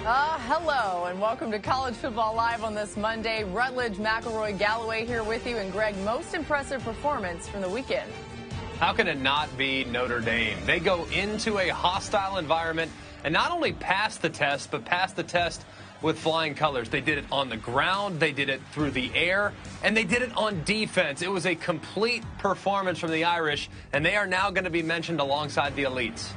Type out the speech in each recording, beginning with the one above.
Hello and welcome to College Football Live on this Monday. Rutledge, McElroy, Galloway here with you. And Greg, most impressive performance from the weekend. How can it not be Notre Dame? They go into a hostile environment and not only pass the test, but pass the test with flying colors. They did it on the ground, they did it through the air, and they did it on defense. It was a complete performance from the Irish, and they are now going to be mentioned alongside the elites.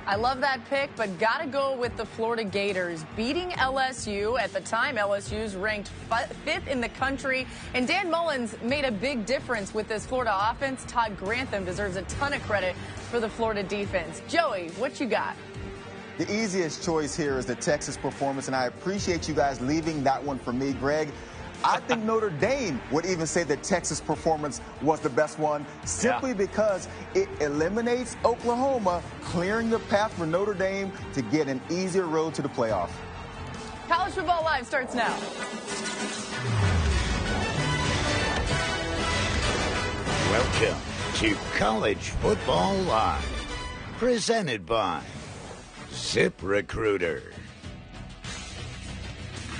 I love that pick, but got to go with the Florida Gators beating LSU. At the time, LSU's ranked 5th in the country, and Dan Mullen's made a big difference with this Florida offense. Todd Grantham deserves a ton of credit for the Florida defense. Joey, what you got? The easiest choice here is the Texas performance, and I appreciate you guys leaving that one for me, Greg. I think Notre Dame would even say that Texas' performance was the best one simply because it eliminates Oklahoma, clearing the path for Notre Dame to get an easier road to the playoff. College Football Live starts now. Welcome to College Football Live, presented by ZipRecruiter.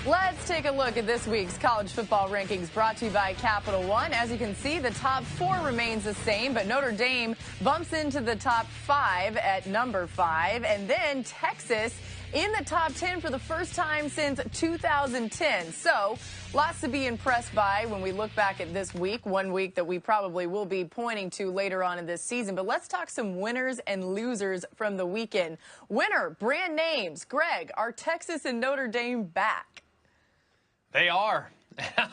Let's take a look at this week's college football rankings brought to you by Capital One. As you can see, the top 4 remains the same, but Notre Dame bumps into the top 5 at number 5. And then Texas in the top 10 for the first time since 2010. So lots to be impressed by when we look back at this week, one week that we probably will be pointing to later on in this season. But let's talk some winners and losers from the weekend. Winner, brand names. Greg, are Texas and Notre Dame back? They are.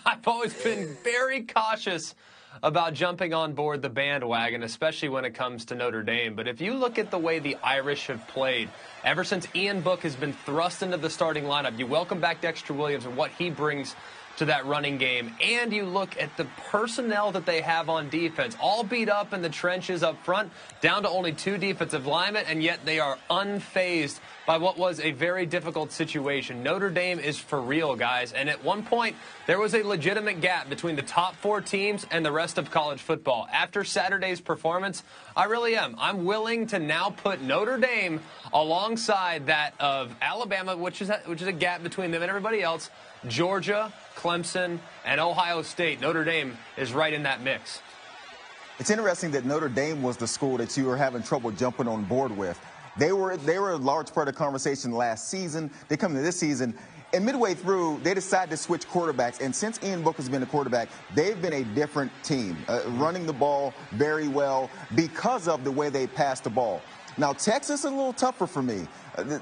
I've always been very cautious about jumping on board the bandwagon, especially when it comes to Notre Dame. But if you look at the way the Irish have played, ever since Ian Book has been thrust into the starting lineup, you welcome back Dexter Williams and what he brings to that running game, and you look at the personnel that they have on defense, all beat up in the trenches up front, down to only 2 defensive linemen, and yet they are unfazed by what was a very difficult situation. Notre Dame is for real, guys, and at one point, there was a legitimate gap between the top 4 teams and the rest of college football. After Saturday's performance, I really am. I'm willing to now put Notre Dame alongside that of Alabama, which is a gap between them and everybody else, Georgia, Clemson, and Ohio State. Notre Dame is right in that mix. It's interesting that Notre Dame was the school that you were having trouble jumping on board with. They were a large part of the conversation last season. They come into this season, and midway through, they decided to switch quarterbacks. And since Ian Book has been the quarterback, they've been a different team, running the ball very well because of the way they pass the ball. Now, Texas is a little tougher for me.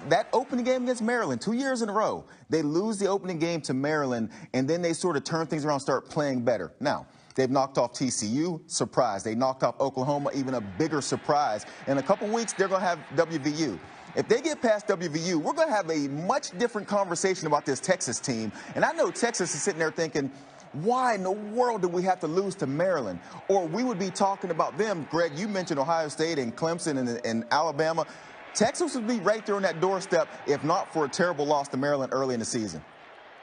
That opening game against Maryland, 2 years in a row, they lose the opening game to Maryland, and then they sort of turn things around, start playing better. Now, they've knocked off TCU, surprise. They knocked off Oklahoma, even a bigger surprise. In a couple weeks, they're going to have WVU. If they get past WVU, we're going to have a much different conversation about this Texas team. And I know Texas is sitting there thinking, why in the world did we have to lose to Maryland? Or we would be talking about them. Greg, you mentioned Ohio State and Clemson and Alabama. Texas would be right there on that doorstep if not for a terrible loss to Maryland early in the season.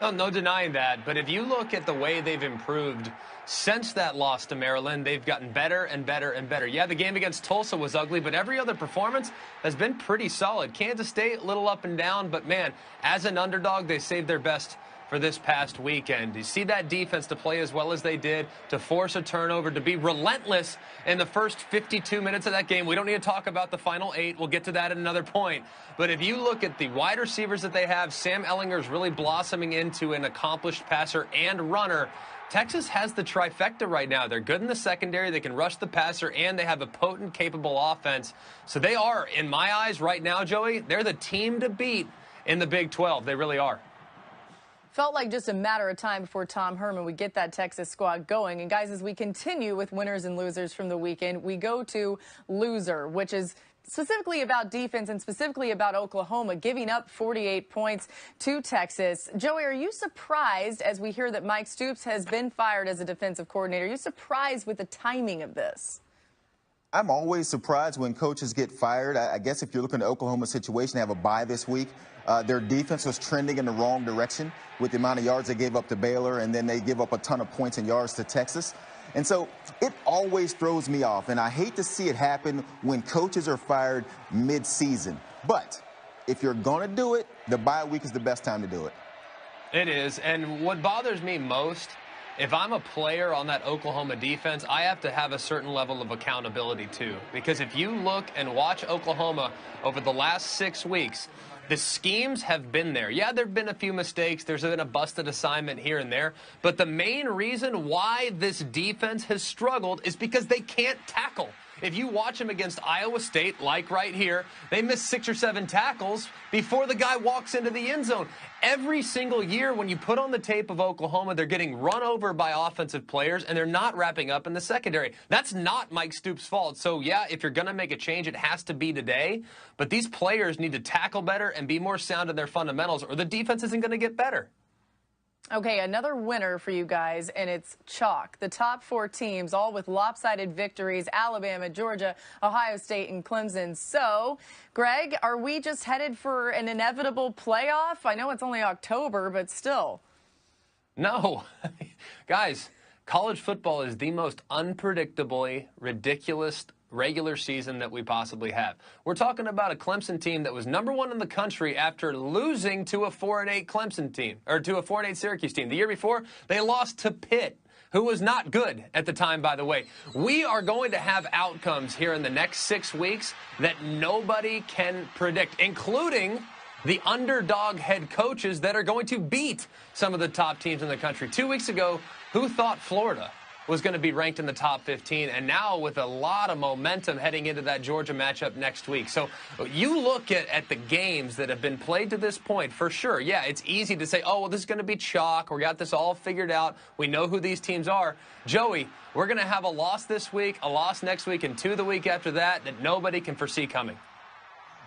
Oh, no denying that. But if you look at the way they've improved since that loss to Maryland, they've gotten better and better and better. Yeah, the game against Tulsa was ugly, but every other performance has been pretty solid. Kansas State, a little up and down, but, man, as an underdog, they saved their best for this past weekend. You see that defense to play as well as they did, to force a turnover, to be relentless in the first 52 minutes of that game. We don't need to talk about the final 8. We'll get to that at another point. But if you look at the wide receivers that they have, Sam Ehlinger's really blossoming into an accomplished passer and runner. Texas has the trifecta right now. They're good in the secondary, they can rush the passer, and they have a potent, capable offense. So they are, in my eyes right now, Joey, they're the team to beat in the Big 12. They really are. Felt like just a matter of time before Tom Herman would get that Texas squad going. And, guys, as we continue with winners and losers from the weekend, we go to loser, which is specifically about defense and specifically about Oklahoma giving up 48 points to Texas. Joey, are you surprised as we hear that Mike Stoops has been fired as a defensive coordinator? Are you surprised with the timing of this? I'm always surprised when coaches get fired. I guess if you're looking at the Oklahoma situation, they have a bye this week. Their defense was trending in the wrong direction with the amount of yards they gave up to Baylor, and then they give up a ton of points and yards to Texas. And so it always throws me off, and I hate to see it happen when coaches are fired mid-season. But if you're going to do it, the bye week is the best time to do it. It is, and what bothers me most, if I'm a player on that Oklahoma defense, I have to have a certain level of accountability too. Because if you look and watch Oklahoma over the last 6 weeks, the schemes have been there. Yeah, there have been a few mistakes. There's been a busted assignment here and there. But the main reason why this defense has struggled is because they can't tackle. If you watch them against Iowa State, like right here, they miss 6 or 7 tackles before the guy walks into the end zone. Every single year when you put on the tape of Oklahoma, they're getting run over by offensive players, and they're not wrapping up in the secondary. That's not Mike Stoops' fault. So, yeah, if you're going to make a change, it has to be today. But these players need to tackle better and be more sound in their fundamentals, or the defense isn't going to get better. Okay, another winner for you guys, and it's chalk. The top 4 teams, all with lopsided victories: Alabama, Georgia, Ohio State, and Clemson. So, Greg, are we just headed for an inevitable playoff? I know it's only October, but still. No. Guys, college football is the most unpredictably ridiculous regular season that we possibly have. We're talking about a Clemson team that was #1 in the country after losing to a 4-8 Clemson team, or to a 4-8 Syracuse team. The year before, they lost to Pitt, who was not good at the time, by the way. We are going to have outcomes here in the next 6 weeks that nobody can predict, including the underdog head coaches that are going to beat some of the top teams in the country. 2 weeks ago, who thought Florida was going to be ranked in the top 15, and now with a lot of momentum heading into that Georgia matchup next week. So you look at the games that have been played to this point, for sure, yeah, it's easy to say, oh, well, this is going to be chalk. We got this all figured out. We know who these teams are. Joey, we're going to have a loss this week, a loss next week, and 2 the week after that nobody can foresee coming.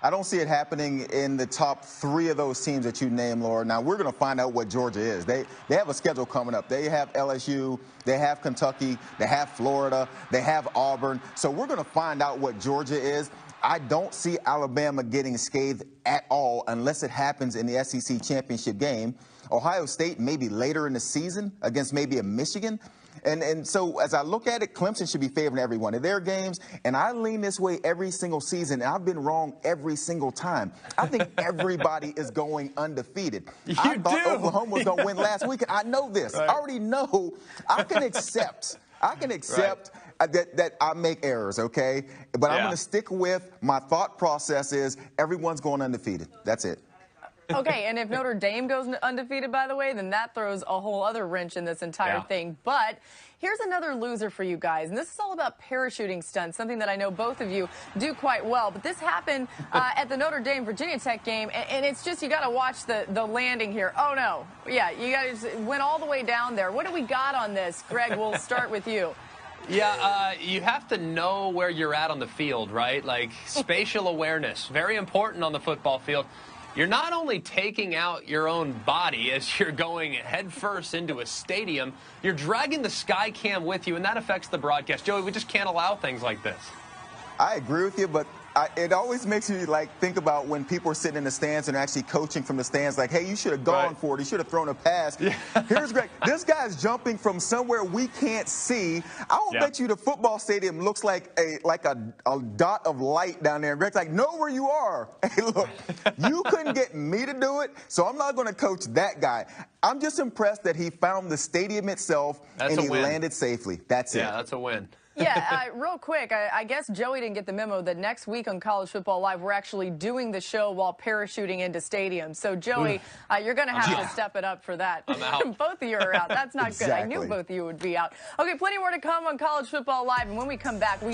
I don't see it happening in the top 3 of those teams that you named, Laura. Now, we're going to find out what Georgia is. They have a schedule coming up. They have LSU. They have Kentucky. They have Florida. They have Auburn. So we're going to find out what Georgia is. I don't see Alabama getting scathed at all unless it happens in the SEC championship game. Ohio State maybe later in the season against maybe a Michigan. And so as I look at it, Clemson should be favoring every one of their games. And I lean this way every single season, and I've been wrong every single time. I think everybody is going undefeated. I thought Oklahoma was going to win last week. I know this. Right. I already know. I can accept. That I make errors, okay? But I'm going to stick with my thought process is everyone's going undefeated. That's it. Okay, and if Notre Dame goes undefeated, by the way, then that throws a whole other wrench in this entire thing. But here's another loser for you guys, and this is all about parachuting stunts, something that I know both of you do quite well. But this happened at the Notre Dame-Virginia Tech game, and it's just you got to watch the landing here. Oh, no. Yeah, you guys went all the way down there. What do we got on this? Greg, we'll start with you. Yeah, you have to know where you're at on the field, right? Like spatial awareness, very important on the football field. You're not only taking out your own body as you're going headfirst into a stadium, you're dragging the sky cam with you, and that affects the broadcast. Joey, we just can't allow things like this. I agree with you, but it always makes me think about when people are sitting in the stands and actually coaching from the stands, like, hey, you should have gone for it. You should have thrown a pass. Yeah. Here's Greg. This guy's jumping from somewhere we can't see. I will bet you the football stadium looks like a dot of light down there. And Greg's like, know where you are. Hey, look, you couldn't get me to do it, so I'm not going to coach that guy. I'm just impressed that he found the stadium itself and he landed safely. That's it. Yeah, that's a win. Yeah, real quick, I guess Joey didn't get the memo that next week on College Football Live, we're actually doing the show while parachuting into stadiums. So, Joey, you're going to have to step it up for that. I'm out. Both of you are out. That's not good. I knew both of you would be out. Okay, plenty more to come on College Football Live. And when we come back, we